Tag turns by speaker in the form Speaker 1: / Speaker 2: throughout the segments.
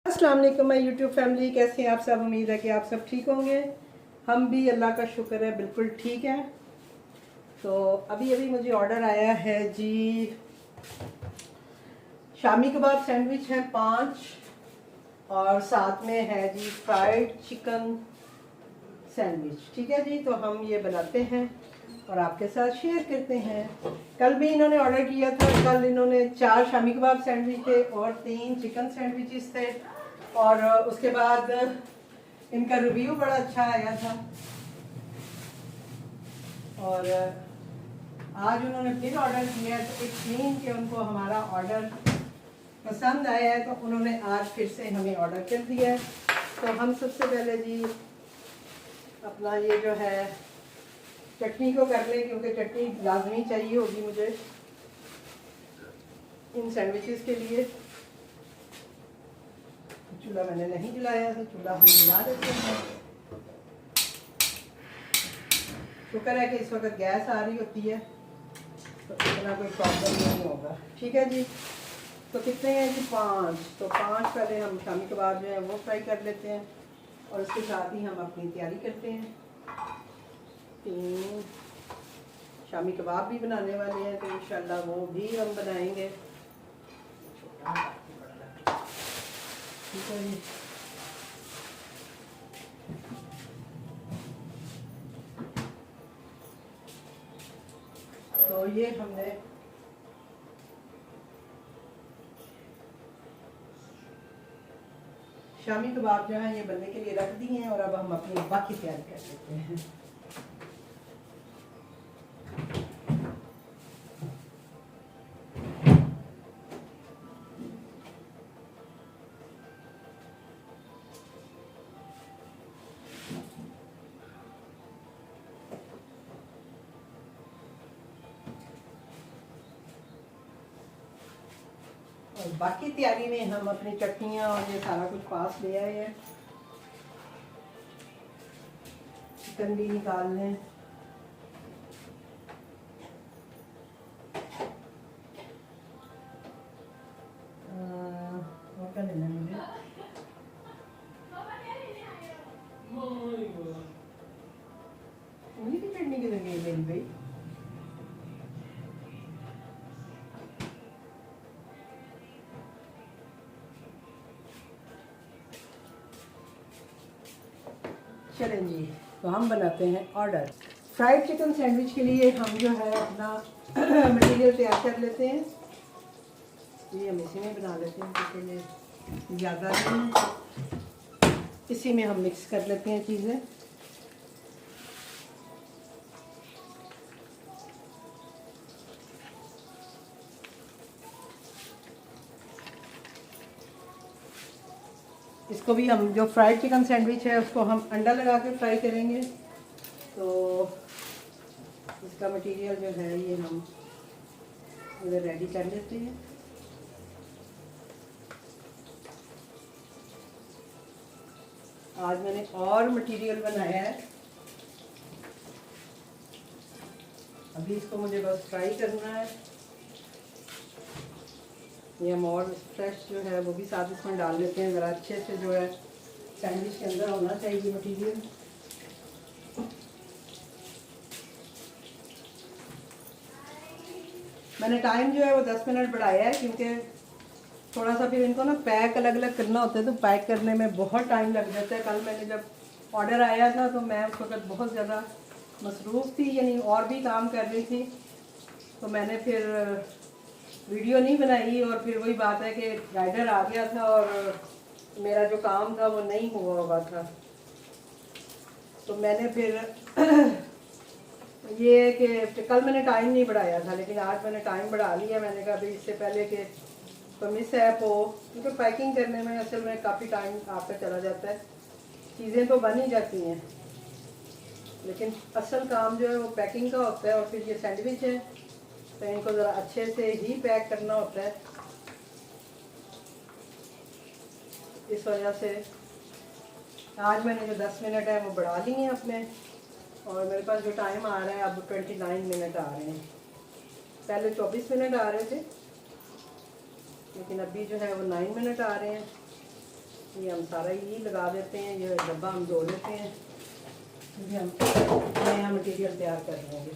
Speaker 1: अस्सलाम वालेकुम my YouTube family, कैसे हैं आप सब। उम्मीद है कि आप सब ठीक होंगे। हम भी अल्लाह का शुक्र है बिल्कुल ठीक हैं। तो अभी अभी मुझे ऑर्डर आया है जी, शामी कबाब सैंडविच है 5 और साथ में है जी फ्राइड चिकन सैंडविच। ठीक है जी, तो हम ये बनाते हैं और आपके साथ शेयर करते हैं। कल भी इन्होंने ऑर्डर किया था। कल इन्होंने 4 शामी कबाब सैंडविच थे और 3 चिकन सैंडविचेस थे और उसके बाद इनका रिव्यू बड़ा अच्छा आया था। और आज उन्होंने फिर ऑर्डर किया है, तो इट्स मीन कि उनको हमारा ऑर्डर पसंद आया है, तो उन्होंने आज फिर से हमें ऑर्डर कर दिया है। तो हम सबसे पहले जी अपना ये जो है चटनी को कर लें, क्योंकि चटनी लाजमी चाहिए होगी मुझे इन सैंडविचेस के लिए। चूल्हा मैंने नहीं जलाया, तो चूल्हा हम जला देते हैं। शुक्र है कि इस वक्त गैस आ रही होती है, तो इतना कोई प्रॉब्लम नहीं होगा। ठीक है जी, तो कितने हैं जी 5। तो 5 पहले हम शामी कबाब जो है वो फ्राई कर लेते हैं और उसके साथ ही हम अपनी तैयारी करते हैं। 3 शामी कबाब भी बनाने वाले हैं, तो इंशाल्लाह वो भी हम बनाएंगे। ठीक है जी, तो ये हमने शामी कबाब जो है ये बनने के लिए रख दिए हैं और अब हम अपनी बाकी तैयारी कर लेते हैं। और बाकी तैयारी में हम अपनी चटनियाँ और ये सारा कुछ पास ले आए हैं। चिकन भी निकाल लें। और क्या लेना है मुझे? उंगली की चटनी किधर गई मेरी भाई? चलें जी, तो हम बनाते हैं ऑर्डर। फ्राइड चिकन सैंडविच के लिए हम जो है अपना मटेरियल तैयार कर लेते हैं। ये हम इसी में बना लेते हैं क्योंकि ये ज़्यादा नहीं, इसी में हम मिक्स कर लेते हैं चीज़ें। इसको भी हम जो फ्राइड चिकन सैंडविच है उसको हम अंडा लगा के फ्राई करेंगे। तो इसका मटेरियल जो है ये हम इधर रेडी कर लेते हैं। आज मैंने और मटेरियल बनाया है, अभी इसको मुझे बस फ्राई करना है। ये हम और फ्रेश जो है वो भी साथ इसमें डाल लेते हैं। ज़रा अच्छे से जो है सैंडविच के अंदर होना चाहिए मटेरियल। मैंने टाइम जो है वो 10 मिनट बढ़ाया है, क्योंकि थोड़ा सा फिर इनको ना पैक अलग अलग करना होता है, तो पैक करने में बहुत टाइम लग जाता है। कल मैंने जब ऑर्डर आया था तो मैं उस वक्त बहुत ज़्यादा मसरूफ़ थी, यानी और भी काम कर रही थी, तो मैंने फिर वीडियो नहीं बनाई। और फिर वही बात है कि राइडर आ गया था और मेरा जो काम था वो नहीं हुआ था, तो मैंने फिर ये कि कल मैंने टाइम नहीं बढ़ाया था, लेकिन आज मैंने टाइम बढ़ा लिया। मैंने कहा भाई इससे पहले कि कोई मिस ऐप हो, क्योंकि पैकिंग करने में असल में काफ़ी टाइम आपका चला जाता है। चीज़ें तो बन ही जाती हैं, लेकिन असल काम जो है वो पैकिंग का होता है। और फिर ये सैंडविच है तो इनको ज़रा अच्छे से ही पैक करना होता है, इस वजह से आज मैंने जो 10 मिनट है वो बढ़ा लिए हैं अपने। और मेरे पास जो टाइम आ रहा है अब 29 मिनट आ रहे हैं। पहले 24 मिनट आ रहे थे, लेकिन अभी जो है वो 9 मिनट आ रहे हैं। ये हम सारा ही लगा देते हैं, ये डब्बा हम धो लेते हैं क्योंकि हम नया मटेरियल तैयार कर लेंगे।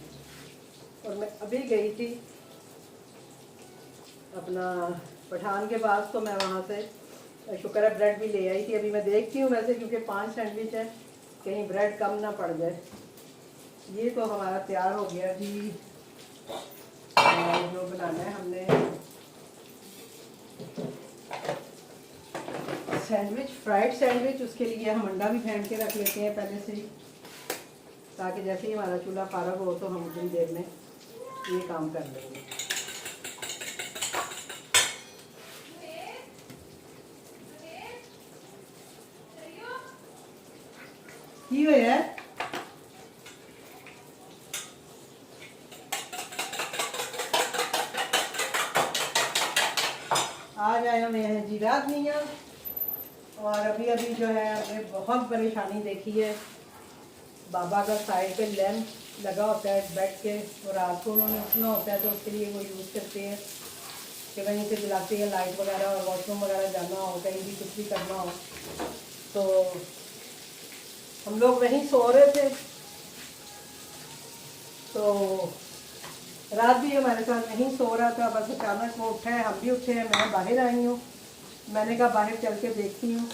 Speaker 1: और मैं अभी गई थी अपना पठान के पास, तो मैं वहाँ से शुक्र है ब्रेड भी ले आई थी। अभी मैं देखती हूँ वैसे, क्योंकि 5 सैंडविच है, कहीं ब्रेड कम ना पड़ जाए। ये तो हमारा तैयार हो गया जी। जो बनाना है हमने सैंडविच, फ्राइड सैंडविच, उसके लिए हम अंडा भी फेंट के रख लेते हैं पहले से ही, ताकि जैसे ही हमारा चूल्हा फारग हो तो हम उतनी देर में ये काम कर लेंगे। की हुई है आज आए हुए हैं जी रात मियाँ, और अभी अभी जो है हमने बहुत परेशानी देखी है। बाबा का साइड पे लैंप लगा होता है बेड के, और रात को उन्होंने उठना होता है तो उसके लिए वो यूज़ करते हैं कि वहीं से जलाते हैं लाइट वगैरह, और वॉशरूम वगैरह जाना हो, कहीं भी कुछ भी करना हो। तो हम लोग वहीं सो रहे थे, तो रात भी हमारे साथ नहीं सो रहा था। बस अचानक वो उठा है, हम भी उठे हैं, मैं बाहर आई हूँ। मैंने कहा बाहर चल के देखती हूँ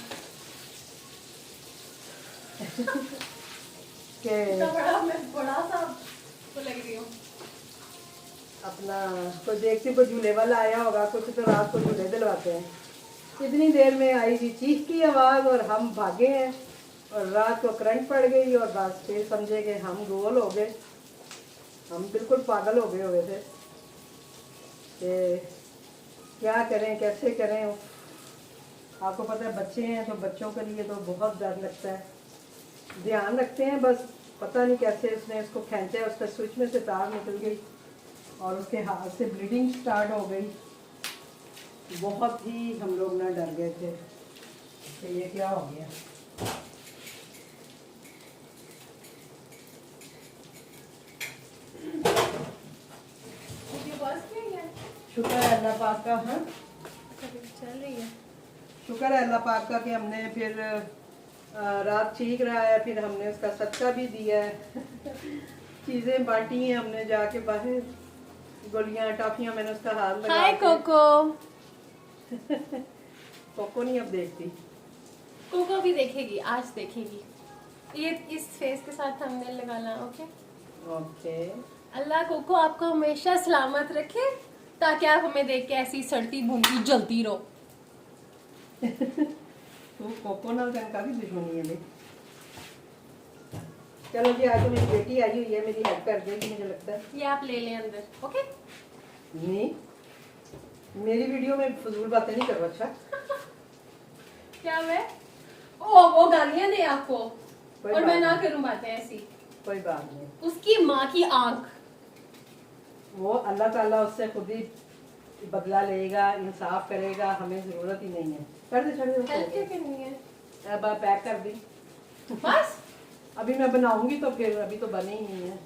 Speaker 1: कि
Speaker 2: बड़ा सा तो लग रही हूँ
Speaker 1: अपना कोई देखती, कोई झूले वाला आया होगा, कुछ तो रात को झूले दिलवाते हैं। इतनी देर में आई थी चीख की आवाज़ और हम भागे हैं, और रात को करंट पड़ गई, और बस फिर समझे कि हम गोल हो गए, हम बिल्कुल पागल हो गए हुए थे कि क्या करें कैसे करें। आपको पता है बच्चे हैं, तो बच्चों के लिए तो बहुत डर लगता है, ध्यान रखते हैं। बस पता नहीं कैसे उसने उसको खींचा, उसका स्विच में से तार निकल गई और उसके हाथ से ब्लीडिंग स्टार्ट हो गई। बहुत ही हम लोग ना डर गए थे कि ये क्या हो गया। शुक्र है अल्लाह पाक का, हाँ
Speaker 2: चल रही है।
Speaker 1: शुक्र है अल्लाह पाक का कि हमने फिर रात ठीक रहा है, फिर हमने उसका सदका भी दिया है चीज़ें बांटी हैं हमने जाके बाहर, गोलियां टॉफियां मैंने उसका हाथ लगा।
Speaker 2: हाय कोको।
Speaker 1: कोको नहीं अब देखती,
Speaker 2: कोको भी देखेगी, आज देखेगी। ये इस फेस के साथ थंबनेल लगाना। Okay
Speaker 1: okay.
Speaker 2: अल्लाह कोको आपको हमेशा सलामत रखे, ताकि आप हमें देख के ऐसी सड़ती भूनती जलती रहो।
Speaker 1: तो कोको नाल का भी दुश्मनी है भाई। चलो जी, आज तो मेरी बेटी आई हुई है, मेरी हेल्प कर देगी मुझे लगता है।
Speaker 2: ये आप ले लें अंदर। ओके
Speaker 1: नहीं, मेरी वीडियो में फजूल बातें नहीं करो। अच्छा
Speaker 2: क्या मैं वो गालियां दे आपको,
Speaker 1: कोई
Speaker 2: और मैं
Speaker 1: बात
Speaker 2: ना
Speaker 1: नहीं।
Speaker 2: करूं बातें ऐसी।
Speaker 1: कोई बात नहीं,
Speaker 2: उसकी माँ की आंख।
Speaker 1: वो अल्लाह ताला उससे खुद ही बदला लेगा, इंसाफ करेगा, हमें जरूरत ही नहीं है। कर दे, छोड़
Speaker 2: हेल्प क्या
Speaker 1: दे।
Speaker 2: करनी है?
Speaker 1: अब आप पैक कर दी।
Speaker 2: बस
Speaker 1: अभी मैं बनाऊंगी तो फिर, अभी तो बने ही नहीं है।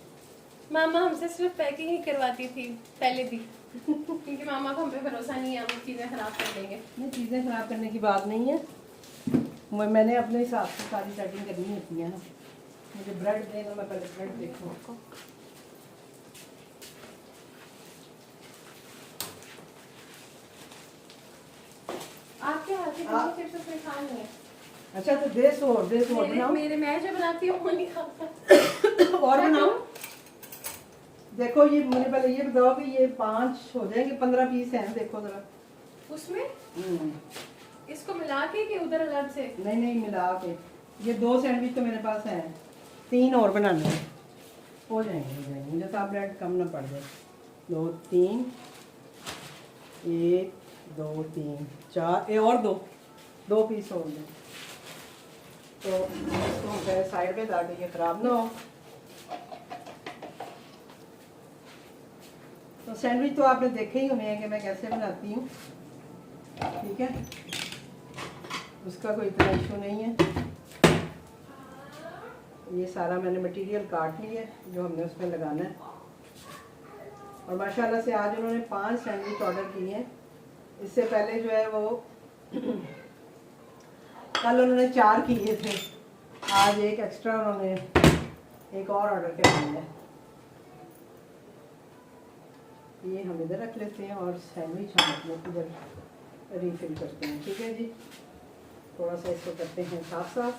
Speaker 2: मामा हमसे सिर्फ पैकिंग ही करवाती थी पहले भी, क्योंकि मामा को हम पे भरोसा नहीं है, हम चीजें खराब कर देंगे।
Speaker 1: नहीं, चीज़ें खराब करने की बात नहीं है, मैंने अपने हिसाब से सारी सेटिंग करनी होती है ना। मुझे ब्रेड देना, मैं पहले ब्रेड देखूँ।
Speaker 2: आपके हाथ से
Speaker 1: आप-
Speaker 2: चिप्स उसने खा नहीं है।
Speaker 1: अच्छा तो देश और बनाओ।
Speaker 2: मेरे मैं जो बनाती हूँ वो नहीं खाता।
Speaker 1: और बनाओ। देखो ये मुझे पहले ये बताओ कि ये 5 हो जाएंगे, 15 पीस हैं, देखो जरा।
Speaker 2: उसमें इसको मिला के कि उधर अलग से?
Speaker 1: नहीं नहीं, मिला के। ये 2 सैंडविच तो मेरे पास हैं, 3 और बनाने हैं। हो जाएंगे मुझे तो, आप ब्रेड कम ना पड़ जाए। 2 3 1 2 3 4 ये और 2 पीस हो गए। तो इसको साइड पे ताकि ये खराब ना हो। तो सैंडविच तो आपने देखे ही होने हैं कि मैं कैसे बनाती हूँ, ठीक है, उसका कोई इतना इशू नहीं है। ये सारा मैंने मटेरियल काट लिया है जो हमने उसमें लगाना है। और माशाल्लाह से आज उन्होंने 5 सैंडविच ऑर्डर किए हैं। इससे पहले जो है वो कल उन्होंने 4 किए थे, आज एक एक्स्ट्रा उन्होंने एक और ऑर्डर कर दिया है। ये हम इधर रख लेते हैं और सैंडविच हम अपने इधर रीफिल करते हैं। ठीक है जी, थोड़ा सा इसको करते हैं साफ साफ।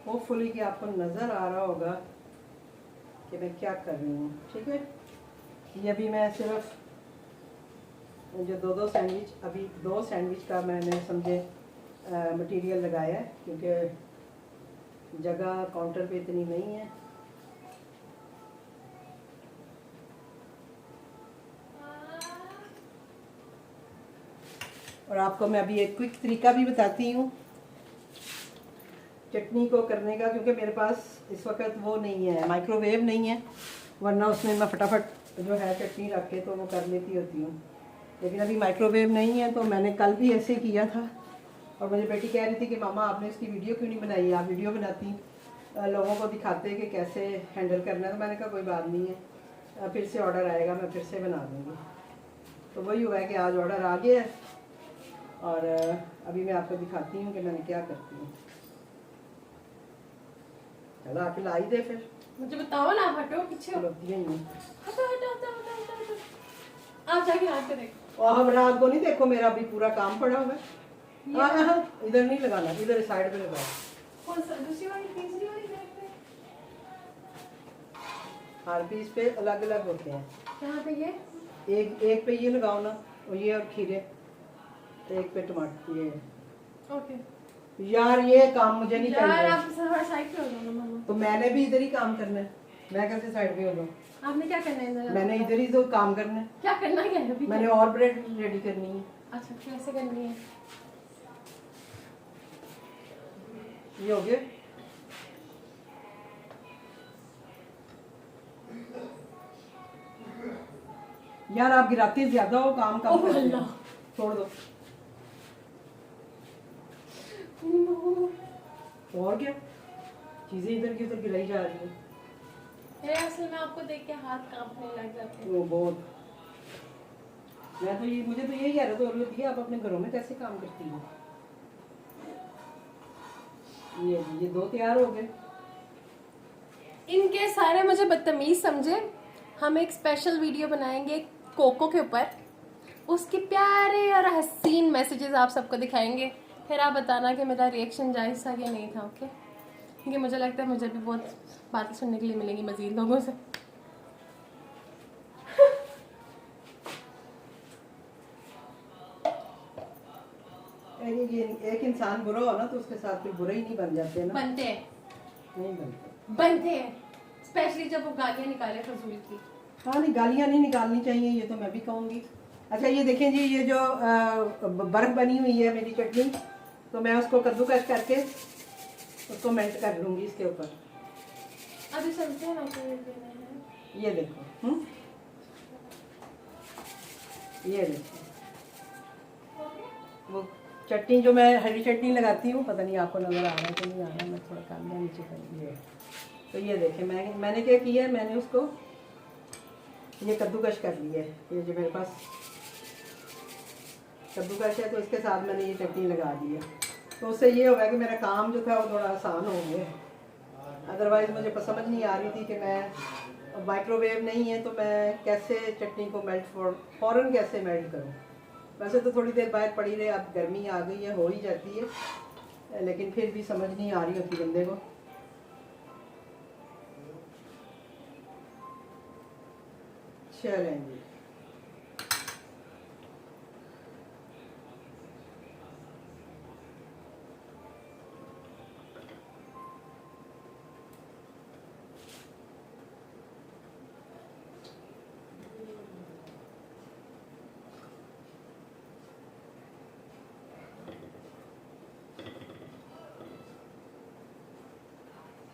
Speaker 1: होपफुली कि आपको नज़र आ रहा होगा कि मैं क्या कर रही हूँ। ठीक है, ये अभी मैं सिर्फ जो दो सैंडविच, अभी 2 सैंडविच का मैंने समझे मटेरियल लगाया है, क्योंकि जगह काउंटर पे इतनी नहीं है। और आपको मैं अभी एक क्विक तरीका भी बताती हूँ चटनी को करने का, क्योंकि मेरे पास इस वक्त वो नहीं है, माइक्रोवेव नहीं है, वरना उसमें मैं फटाफट जो है चटनी रख के तो वो कर लेती होती हूँ। लेकिन अभी माइक्रोवेव नहीं है, तो मैंने कल भी ऐसे किया था। और मुझे बेटी कह रही थी कि मामा आपने इसकी वीडियो क्यों नहीं बनाई, आप वीडियो बनाती लोगों को दिखाते कि कैसे हैंडल करना है। तो मैंने कहा कोई बात नहीं है, फिर से ऑर्डर आएगा, मैं फिर से बना दूँगी। तो वही हुआ है कि आज ऑर्डर आ गया है और अभी मैं आपको दिखाती हूँ कि मैंने क्या करती हूँ। चलो आके लाई दे फिर,
Speaker 2: मुझे बताओ ना, हटो पीछे हो।
Speaker 1: ही नहीं।
Speaker 2: हटो हटो हटो हटो हटो, हटो। आप जाके रात को देखो।
Speaker 1: और हम रात को नहीं, देखो मेरा अभी पूरा काम पड़ा हुआ है। हाँ, इधर नहीं लगाना, इधर साइड पे लगाओ।
Speaker 2: कौन सा, दूसरी वाली, तीसरी वाली बैग पे?
Speaker 1: हर पीस पे अलग अलग होते हैं।
Speaker 2: कहाँ पे ये?
Speaker 1: एक पे ये लगाओ ना, और ये और खीरे, एक पे टमाटर। ये
Speaker 2: ओके
Speaker 1: यार ये काम मुझे नहीं
Speaker 2: यार,
Speaker 1: करना।
Speaker 2: आप हर साइड पे हो जाओ ना मामा।
Speaker 1: तो मैंने भी इधर ही काम करना है, मैं कैसे साइड पे हो जाऊँ?
Speaker 2: आपने क्या करना है इधर?
Speaker 1: मैंने इधर ही तो काम करना है।
Speaker 2: क्या करना क्या है अभी?
Speaker 1: मैंने और ब्रेड रेडी करनी है।
Speaker 2: अच्छा, कैसे करनी है?
Speaker 1: ये हो गया। यार आप गिराते ज्यादा हो, काम कम
Speaker 2: ओह
Speaker 1: करते हो।
Speaker 2: अल्लाह।
Speaker 1: छोड़ दो। और क्या, चीजें इधर की उधर गिराई जा रही है।
Speaker 2: मेरे असल में आपको देख के हाथ कांपने लग जाते हैं।
Speaker 1: वो बहुत, मैं तो ये, मुझे तो यही कह रहा था, और आप अपने घरों में कैसे काम करती हो। ये 2 तैयार हो गए।
Speaker 2: इनके सारे मुझे बदतमीज समझे। हम एक स्पेशल वीडियो बनाएंगे कोको के ऊपर, उसके प्यारे और हसीन मैसेजेस आप सबको दिखाएंगे, फिर आप बताना कि मेरा रिएक्शन जायज़ था कि नहीं था। ओके, क्योंकि मुझे लगता है मुझे भी बहुत बातें सुनने के लिए मिलेंगी मजीद लोगों से।
Speaker 1: ये एक इंसान बुरा हो ना, तो उसके साथ फिर बुरे ही नहीं बन जाते ना।
Speaker 2: बनते हैं,
Speaker 1: नहीं बनते।
Speaker 2: बनते हैं, स्पेशली जब वो गालियाँ निकाले फजूल की।
Speaker 1: हाँ नहीं, गालियाँ नहीं निकालनी चाहिए, ये तो मैं भी कहूँगी। अच्छा ये देखें जी, ये जो बर्फ बनी हुई है मेरी चटनी, तो मैं उसको कद्दूकस करके उसको मेल्ट कर लूँगी इसके ऊपर।
Speaker 2: अभी चलते हैं ना, तो ये
Speaker 1: ये देखो, ये देखो, वो चटनी जो मैं हरी चटनी लगाती हूँ, पता नहीं आपको नज़र आ रहा है कि नहीं आ रहा है, मैं थोड़ा काम नीचे कर। ये तो ये देखें, मैंने क्या किया है, मैंने उसको ये कद्दूकश कर लिया है। ये जो मेरे पास कद्दूकश है, तो इसके साथ मैंने ये चटनी लगा दी है। तो उससे ये होगा कि मेरा काम जो था वो थोड़ा आसान हो गया। अदरवाइज़ मुझे समझ नहीं आ रही थी कि मैं, माइक्रोवेव नहीं है तो मैं कैसे चटनी को फ़ौरन कैसे मेल्ट करूँ। वैसे तो थोड़ी देर बाद पड़ी रहे, अब गर्मी आ गई है, हो ही जाती है, लेकिन फिर भी समझ नहीं आ रही होती बंदे को। चलें जी,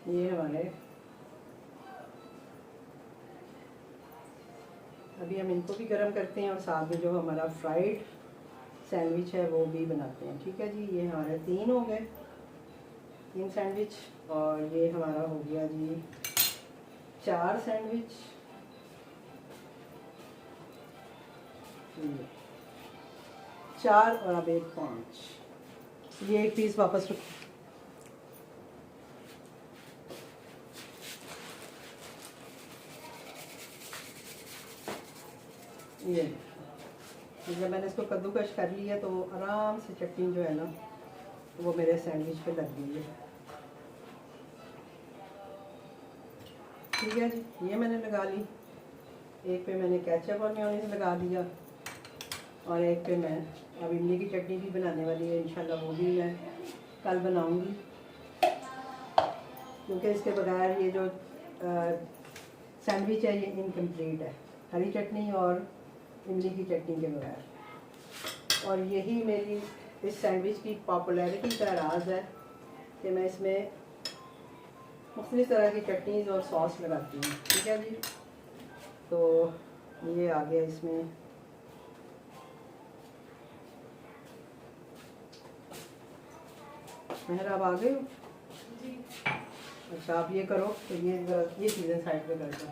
Speaker 1: ये हमारे, अभी हम इनको भी गर्म करते हैं और साथ में जो हमारा फ्राइड सैंडविच है वो भी बनाते हैं। ठीक है जी, ये हमारे 3 हो गए, 3 सैंडविच, और ये हमारा हो गया जी 4 सैंडविच। ये 4 और अब एक 5। ये एक पीस वापस रखो। ये जब मैंने इसको कद्दूकश कर लिया तो आराम से चटनी जो है ना वो मेरे सैंडविच पे लग गई है। ठीक है जी, ये मैंने लगा ली। एक पे मैंने केचप और मेयोनीज लगा दिया और एक पे मैं अब इमली की चटनी भी बनाने वाली है। इंशाल्लाह वो भी मैं कल बनाऊंगी, क्योंकि इसके बगैर ये जो सैंडविच है ये इनकम्प्लीट है, हरी चटनी और इमली की चटनी के बगैर। और यही मेरी इस सैंडविच की पॉपुलैरिटी का राज है कि मैं इसमें मुख्तलिफ तरह की चटनीज़ और सॉस लगाती हूँ। ठीक है जी, तो ये आ गया इसमें। मेहर आप आ गए हो?
Speaker 2: जी।
Speaker 1: अच्छा, आप ये करो तो ये चीज़ें साइड पे कर दो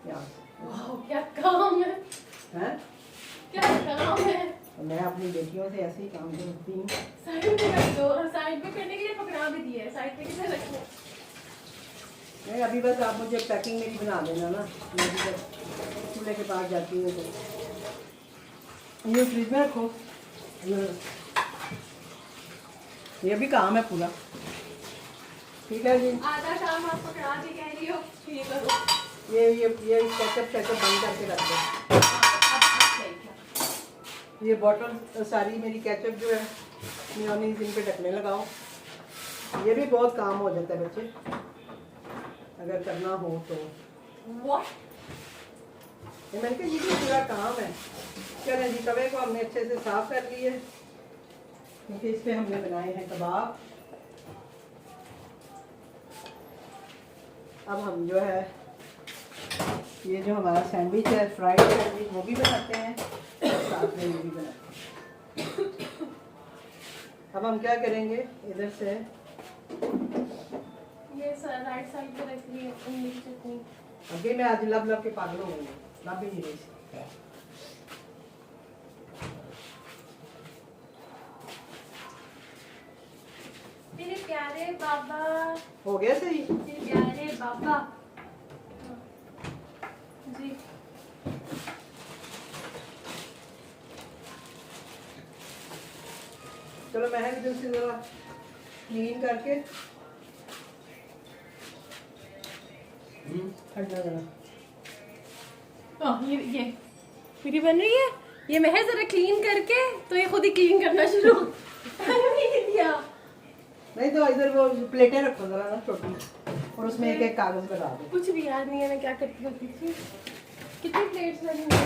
Speaker 1: यहाँ से।
Speaker 2: वाह, क्या काम है,
Speaker 1: हैं?
Speaker 2: क्या काम है।
Speaker 1: मैं अपनी बेटियों से ऐसे ही काम करती हूँ।
Speaker 2: साइड पे कर दो, और साइड पे करने के लिए पकड़ा भी दिया है, साइड पे कैसे रखो।
Speaker 1: नहीं, अभी बस आप मुझे पैकिंग मेरी बना देना ना, मैं भी जब चूल्हे के पास जाती हूँ तो ये फ्रिज में रखो। ये भी काम है पूरा। ठीक है जी,
Speaker 2: आधा काम आप पकड़ा के कह रही हो, ये करो।
Speaker 1: ये केचप बंद करके रख दो। ये बॉटल सारी मेरी केचप जो है मेयोनीज इन पे ढकने लगाओ। ये भी बहुत काम हो जाता है बच्चे, अगर करना हो तो।
Speaker 2: What?
Speaker 1: ये मैंने कहा ये भी पूरा काम है। चलें जी, तवे को हमने अच्छे से साफ कर लिए क्योंकि इस पे हमने बनाए हैं कबाब। अब हम जो है ये जो हमारा सैंडविच है, फ्राइड सैंडविच, वो भी बनाते हैं और साथ में ये भी बनाते हैं। अब हम क्या करेंगे, इधर से
Speaker 2: ये राइट साइड पे रख ली इमली की चटनी।
Speaker 1: अभी मैं आज लब लब के पागल हो गई, लब भी नहीं रही।
Speaker 2: मेरे प्यारे बाबा,
Speaker 1: हो गया सही?
Speaker 2: मेरे प्यारे बाबा जी।
Speaker 1: चलो मैं इधर से जरा क्लीन करके ठंडा जरा।
Speaker 2: ये मेरी बन रही है। ये महज जरा क्लीन करके तो ये खुद ही क्लीन करना शुरू नहीं दिया।
Speaker 1: नहीं तो इधर वो प्लेटें रखो जरा ना छोटी, और उसमें एक एक कागज लगा दो।
Speaker 2: कुछ भी याद नहीं है मैं क्या करती होती थी। कितनी प्लेट्स लगेंगे?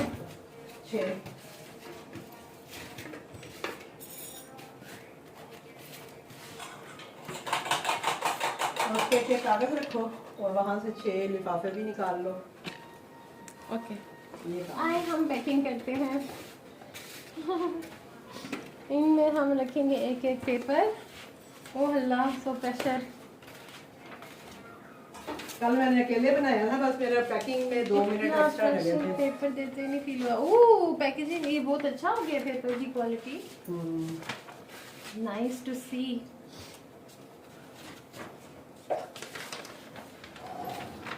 Speaker 1: 6। उसके एक कागज रखो और वहां से 6 लिफाफे भी निकाल लो।
Speaker 2: ओके,
Speaker 1: ये काम।
Speaker 2: आए हम पैकिंग करते हैं। इनमें हम रखेंगे एक एक पेपर। ओह अल्लाह, सो प्रेशर।
Speaker 1: कल मैंने अकेले बनाया था, बस मेरा पैकिंग में 2 मिनट
Speaker 2: इतना
Speaker 1: एक्स्ट्रा लगे
Speaker 2: प्रेशर
Speaker 1: थे।
Speaker 2: पेपर देते नहीं फील हुआ। ओह पैकेजिंग ये बहुत अच्छा हो गया, पेपर की quality nice to see.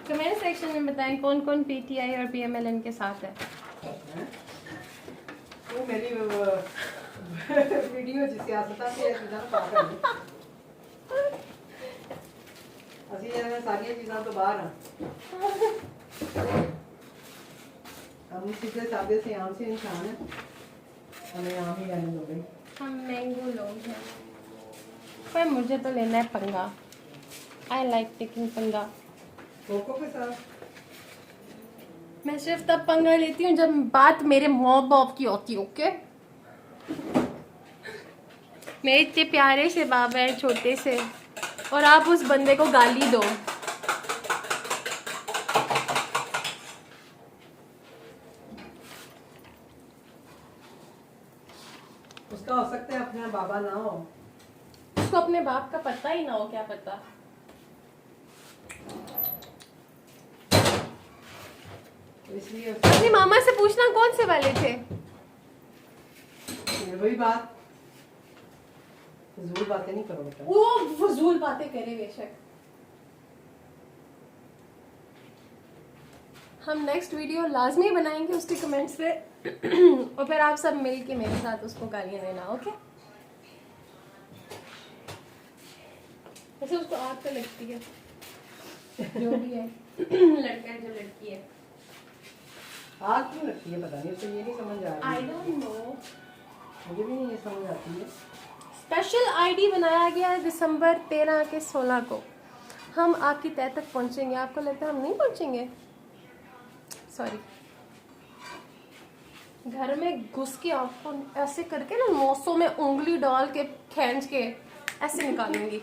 Speaker 2: Comment section में बताएं कौन कौन पीटीआई और पीएमएलएन के साथ है।
Speaker 1: वो मेरी वीडियो जिस सियासत से चीज़ां पाकर ਅਸੀਂ ਇਹਨਾਂ ਸਾਰੀਆਂ ਚੀਜ਼ਾਂ ਤੋਂ ਬਾਹਰ ਹਾਂ। हम सीधे साधे से आम से इंसान है, हमें आम ही रहने दो भाई।
Speaker 2: हम मैंगो लोग हैं, पर मुझे तो लेना है पंगा। आई लाइक टेकिंग पंगा।
Speaker 1: कोको के साथ
Speaker 2: मैं सिर्फ तब पंगा लेती हूँ जब बात मेरे माँ बाप की होती है। ओके, मेरे इतने प्यारे से बाबा है छोटे से, और आप उस बंदे को गाली दो।
Speaker 1: उसका हो सकता है अपना बाबा ना हो।
Speaker 2: उसको अपने बाप का पता ही ना हो, क्या पता।
Speaker 1: इसलिए
Speaker 2: अपनी मामा से पूछना कौन से वाले थे।
Speaker 1: वही बात, फजूल बातें नहीं करो बेटा।
Speaker 2: वो फजूल बातें करे बेशक। हम नेक्स्ट वीडियो लाजमी बनाएंगे उसके कमेंट्स पे और फिर आप सब मिल के मेरे साथ उसको गालियाँ देना, ओके? वैसे उसको आग तो लगती है, जो भी है लड़का है जो लड़की है।
Speaker 1: आग क्यों लगती है पता नहीं, उसे ये नहीं समझ आ रही
Speaker 2: आई
Speaker 1: है।
Speaker 2: Don't know.
Speaker 1: मुझे भी नहीं ये समझ आती है।
Speaker 2: स्पेशल आईडी बनाया गया है दिसंबर 13 के 16 को। हम आपकी तह तक पहुंचेंगे। आपको लगता है हम नहीं पहुंचेंगे? सॉरी। घर में घुस के आपको ऐसे करके ना नोसों में उंगली डाल के खींच के ऐसे निकालूंगी।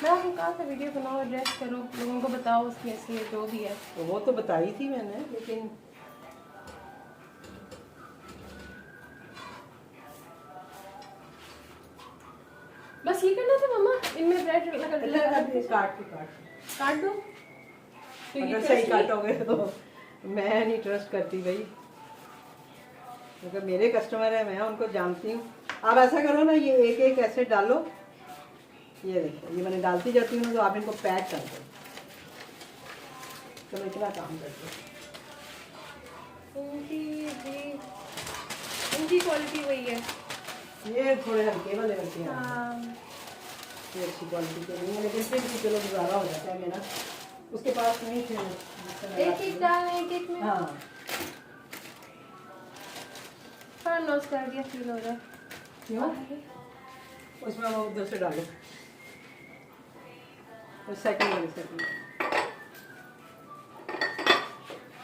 Speaker 2: मैं आपको कहा था वीडियो बनाओ, एड्रेस करो, लोगों को बताओ उसकी ऐसी है जो भी है।
Speaker 1: तो वो तो बताई थी मैंने, लेकिन
Speaker 2: बस ये करना था मम्मा, इनमें ब्रेड
Speaker 1: काट के
Speaker 2: काट दो। तो ये
Speaker 1: अगर सही
Speaker 2: trust
Speaker 1: काटोगे तो मैं नहीं ट्रस्ट करती भाई, क्योंकि मेरे कस्टमर है, मैं उनको जानती हूँ। आप ऐसा करो ना, ये एक एक ऐसे डालो, ये देखो, ये मैंने डालती जाती हूँ ना, तो आप इनको पैक कर दो। चलो इतना काम करते
Speaker 2: इनकी क्वालिटी वही है।
Speaker 1: ये थोड़े हल्के वाले होते हैं,
Speaker 2: हाँ।
Speaker 1: ये अच्छी क्वालिटी के नहीं है, लेकिन फिर भी चलो गुजारा हो जाता है मेरा। उसके पास नहीं थे
Speaker 2: एक एक डाल, एक एक में
Speaker 1: हाँ।
Speaker 2: थोड़ा नोज कर दिया, फील हो रहा है।
Speaker 1: क्यों? उसमें वो उधर से डालो, सेकंड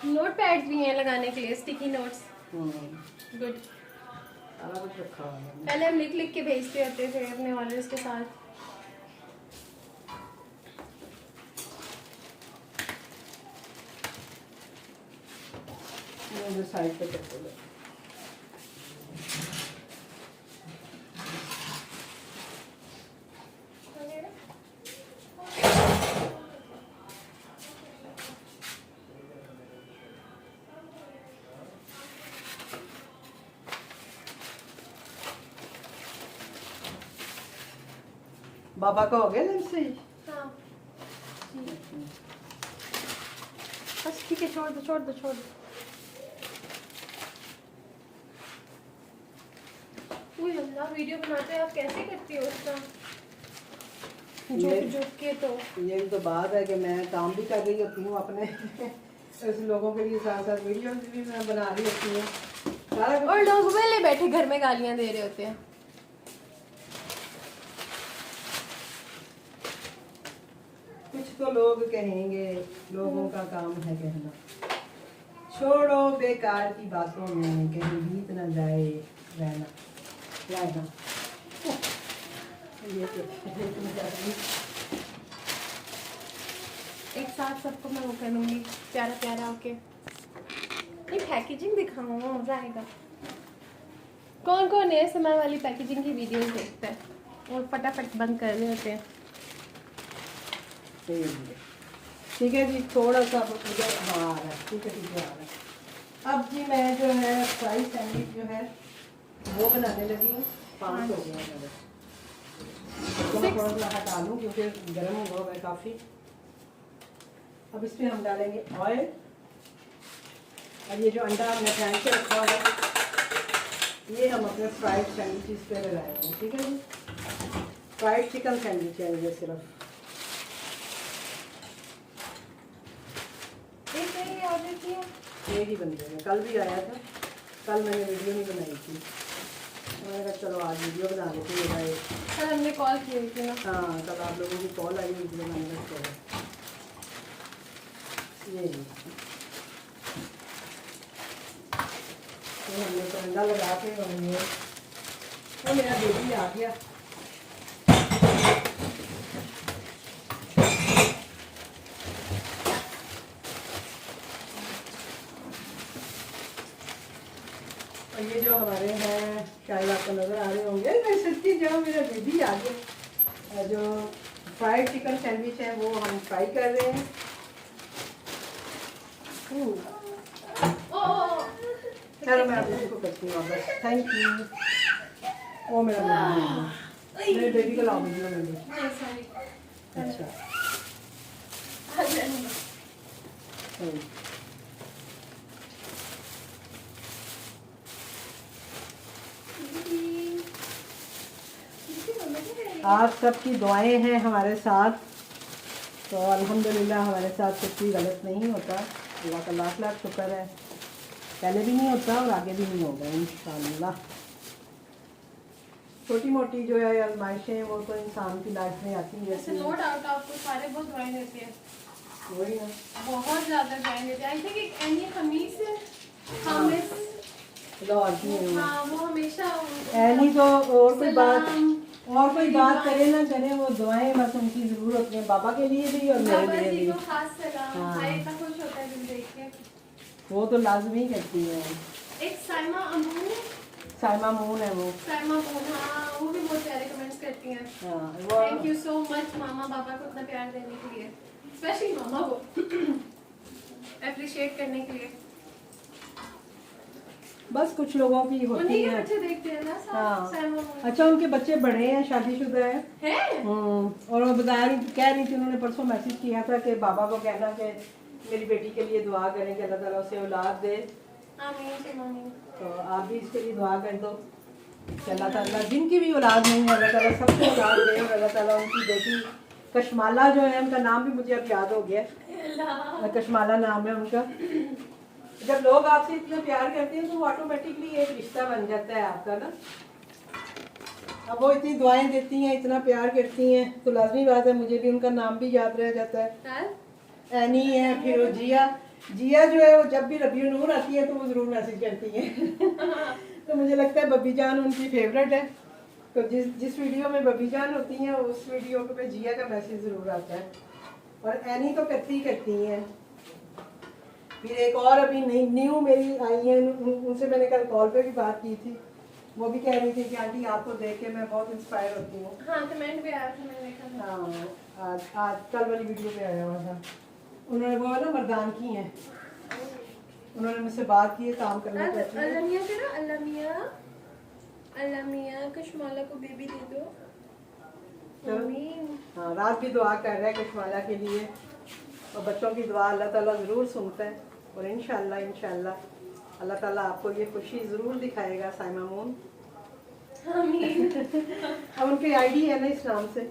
Speaker 2: नोट पैड्स भी हैं लगाने के लिए, स्टिकी नोट्स। गुड।
Speaker 1: सारा कुछ रखा हुआ है।
Speaker 2: पहले हम लिख लिख के भेजते होते थे अपने ऑर्डर्स के साथ।
Speaker 1: ये साइड पे करते हैं। बाबा का हो गया लंच से ही?
Speaker 2: हाँ बस ठीक है, छोड़ दो छोड़ दो छोड़ दो। उई अल्लाह, वीडियो बनाते हैं आप कैसे करती हो उसका? झुक झुक के तो
Speaker 1: यही तो बात है कि मैं काम भी कर रही होती हूँ अपने ऐसे लोगों के लिए, साथ साथ वीडियो भी मैं बना रही होती हूँ सारा कुछ।
Speaker 2: और लोग वेले बैठे घर में गालियां दे रहे होते हैं।
Speaker 1: कुछ तो लोग कहेंगे, लोगों का काम है कहना। छोड़ो बेकार की बातों में, कहीं बीत न जाए रहना रहना। ये तो
Speaker 2: एक साथ सबको मैं वो करूँगी प्यारा प्यारा होके। ये पैकेजिंग दिखाऊँ, मजा आएगा। कौन कौन है समय वाली पैकेजिंग की वीडियोस देखता है और फटाफट बंद कर रहे होते हैं?
Speaker 1: ठीक है जी, थोड़ा सा मुझे हाँ आ रहा है। ठीक है आ रहा है। अब जी मैं जो है फ्राई सैंडविच जो है वो बनाने लगी हूँ। 5 हो गया मेरे, तो मैं थोड़ा सा हटा लूँ क्योंकि गर्म हुआ है काफ़ी। अब इसमें हम डालेंगे ऑयल, और ये जो अंडा हमने फ्राई के रखा हुआ है ये हम अपने फ्राइड सैंडविचेस पे लगाएंगे। ठीक है जी, फ्राइड चिकन सैंडविच है ये सिर्फ।
Speaker 2: ऑर्डर किया
Speaker 1: एक ही बंदे में, कल भी आया था, कल मैंने वीडियो नहीं बनाई थी, मैंने कहा चलो आज वीडियो बना देते हैं।
Speaker 2: सर हमने कॉल की हुई थी ना।
Speaker 1: हाँ, कल आप लोगों की कॉल आई हुई थी, मैंने कहा ये तो हमने तो अंडा लगा के और ये वो मेरा बेबी आ गया। ये जो हमारे हैं शायद आपको नज़र आ रहे होंगे, मैं सच्ची जो मेरा बेबी आ गया। जो फ्राइड चिकन सैंडविच है वो हम फ्राई कर रहे हैं। चलो मैं अभी इसको करती हूँ वापस। Thank you. वो मेरा मेरे बेबी को लाओ वीडियो में भी।
Speaker 2: नहीं सॉरी।
Speaker 1: अच्छा आप सबकी दुआएं हैं हमारे साथ, तो अल्हम्दुलिल्लाह हमारे साथ कुछ भी गलत नहीं होता। अल्लाह का लाख लाख शुक्र है, पहले भी नहीं होता और आगे भी नहीं होगा इंशाअल्लाह। छोटी मोटी जो है आजमाइशें वो तो इंसान की लाइफ में आती हैं।
Speaker 2: ऐसे नो डाउट आपको सारे बहुत दुआएं देते हैं,
Speaker 1: वही ना,
Speaker 2: बहुत ज्यादा दुआएं देते हैं। आई थिंक एक एनी हमीद हामिद,
Speaker 1: लाहौर की है वो।
Speaker 2: हाँ वो हमेशा
Speaker 1: ऐनी तो और कोई बात
Speaker 2: सलाम,
Speaker 1: करे ना करे, वो दुआएं बस उनकी जरूर होती हैं, बाबा के लिए भी और मेरे
Speaker 2: बाबा
Speaker 1: लिए
Speaker 2: जी
Speaker 1: भी।
Speaker 2: को खास सलाम।
Speaker 1: हाँ।
Speaker 2: भाई इतना खुश होता है दिल देख के।
Speaker 1: वो तो लाजमी करती है।
Speaker 2: एक साइमा अमू,
Speaker 1: साइमा मून है वो।
Speaker 2: साइमा अमू, हाँ वो भी बहुत प्यारे कमेंट्स करती हैं।
Speaker 1: हाँ वो
Speaker 2: थैंक यू सो मच मामा बाबा को इतना प्यार देने के लिए, स्पेशली मामा को अप्रिशिएट करने के लिए।
Speaker 1: बस कुछ लोगों की होती
Speaker 2: उन्हीं के
Speaker 1: है।
Speaker 2: बच्चे देखते हैं ना
Speaker 1: हाँ।
Speaker 2: साइमा अमू।
Speaker 1: अच्छा उनके बच्चे बड़े हैं, शादीशुदा है।
Speaker 2: है?
Speaker 1: और वो कह रही थी, उन्होंने परसों मैसेज किया था कि बाबा को कहना कि मेरी बेटी के लिए दुआ करें कि अल्लाह ताला उसे औलाद दे।
Speaker 2: आमीन आमीन।
Speaker 1: तो आप भी इसके लिए दुआ कर दो कि अल्लाह ताला जिनकी भी औलाद नहीं है अल्लाह ताला सबको औलाद दे, और अल्लाह ताला उनकी बेटी कशमाला जो है, उनका नाम भी मुझे अब याद हो गया, कशमाला नाम है उनका। जब लोग आपसे इतना प्यार करते हैं तो वो ऑटोमेटिकली एक रिश्ता बन जाता है आपका ना। अब वो इतनी दुआएं देती हैं, इतना प्यार करती हैं, तो लाजमी बात है मुझे भी उनका नाम भी याद रह जाता है। एनी है, फिर वो जिया जो है, वो जब भी रबी नूर आती है तो वो ज़रूर मैसेज करती हैं तो मुझे लगता है बब्बी जान उनकी फेवरेट है, तो जिस वीडियो में बब्बी जान होती हैं उस वीडियो पे जिया का मैसेज ज़रूर आता है। और एनी तो करती हैं। फिर एक और अभी न्यू मेरी आई है, उनसे मैंने कल कॉल पे भी बात की थी, वो भी कह रही थी कि आंटी आपको देख के मैं बहुत इंस्पायर होती हूँ।
Speaker 2: हाँ कमेंट भी आया था, मैंने देखा था।
Speaker 1: हाँ आज कल वाली वीडियो पे आया हुआ था। उन्होंने वो ना मर्दान की हैं, उन्होंने मुझसे बात की है, काम करना चाहती है।
Speaker 2: अलमिया के ना अलमिया कशमाला को बेबी दे दो। आमीन।
Speaker 1: हाँ रात भी दुआ कर रहा है कशमाला के लिए, और बच्चों की दुआ अल्लाह ताला ज़रूर सुनता है, और इंशाल्लाह अल्लाह ताला आपको ये खुशी ज़रूर दिखाएगा साइमा मून।
Speaker 2: आमीन।
Speaker 1: अब उनकी आईडी है ना इस नाम से,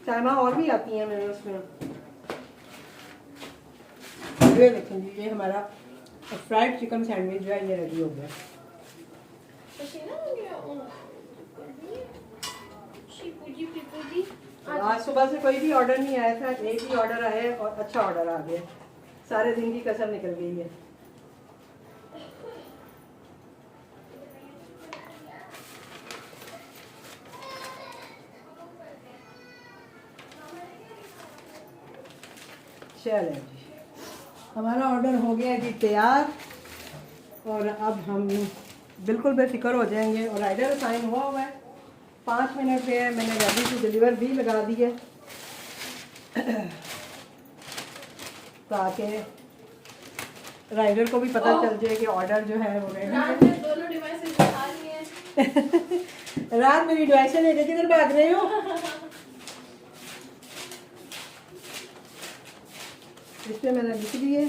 Speaker 1: साइमा और भी आती हैं मेरे उसमें। ये देखें जी, ये हमारा फ्राइड चिकन सैंडविच जो है ये रेडी हो गया।
Speaker 2: पसीना आ गया। शिपूजी पिपूजी।
Speaker 1: आज सुबह से कोई भी ऑर्डर नहीं आया था, एक ही ऑर्डर आया है और अच्छा ऑर्डर आ गया, सारे दिन की कसर निकल गई है। चलें जी, हमारा ऑर्डर हो गया जी तैयार, और अब हम बिल्कुल बेफिक्र हो जाएंगे। और राइडर साइन हुआ है, 5 मिनट पे है, मैंने रेडी टू डिलीवर भी लगा दी है ताकि राइडर को भी पता चल जाए कि ऑर्डर जो है वो रेडी
Speaker 2: रात में दोनों डिवाइसेस उठा लिए हैं।
Speaker 1: रात मेरी डिवाइसें लेके किधर भाग रहे हो? इस पे मैंने लिख दिए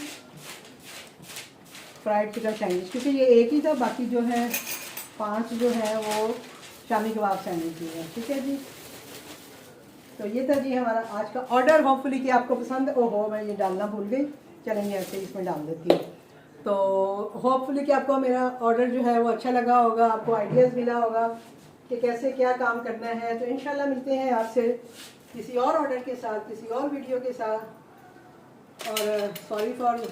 Speaker 1: फ्राइड चिकन सैंडविच, क्योंकि ये एक ही था, बाकी जो है 5 जो है वो शामी कबाब सैंडविच है। ठीक है जी, तो ये था जी हमारा आज का ऑर्डर। होपफुली कि आपको पसंद। ओहो मैं ये डालना भूल गई, चलेंगे ऐसे इसमें डाल देती हूँ। तो होपफुली कि आपको मेरा ऑर्डर जो है वो अच्छा लगा होगा, आपको आइडियाज़ मिला होगा कि कैसे क्या काम करना है। तो इंशाल्लाह मिलते हैं आपसे किसी और ऑर्डर के साथ, किसी और वीडियो के साथ। और सॉरी फॉर,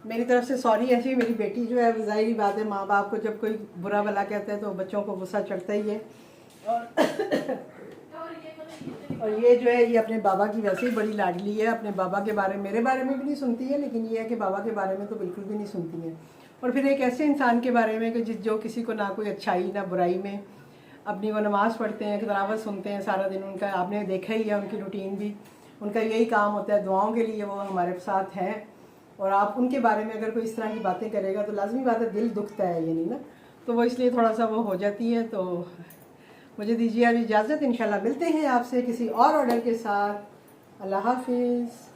Speaker 1: मेरी तरफ से सॉरी। ऐसी मेरी बेटी जो है, ज़ाहिर बात है माँ बाप को जब कोई बुरा भला कहता है तो बच्चों को गुस्सा चढ़ता ही है। और ये जो है ये अपने बाबा की वैसे ही बड़ी लाडली है, अपने बाबा के बारे में, मेरे बारे में भी नहीं सुनती है, लेकिन ये है कि बाबा के बारे में तो बिल्कुल भी नहीं सुनती है। और फिर एक ऐसे इंसान के बारे में कि जो किसी को ना कोई अच्छाई ना बुराई में, अपनी वो नमाज़ पढ़ते हैं, तिलावत सुनते हैं सारा दिन, उनका आपने देखा ही है उनकी रूटीन भी, उनका यही काम होता है, दुआओं के लिए वो हमारे साथ हैं। और आप उनके बारे में अगर कोई इस तरह की बातें करेगा तो लाजमी बात है दिल दुखता है, ये नहीं ना, तो वो इसलिए थोड़ा सा वो हो जाती है। तो मुझे दीजिए अब इजाज़त, इंशाल्लाह मिलते हैं आपसे किसी और ऑर्डर के साथ। अल्लाह हाफिज़।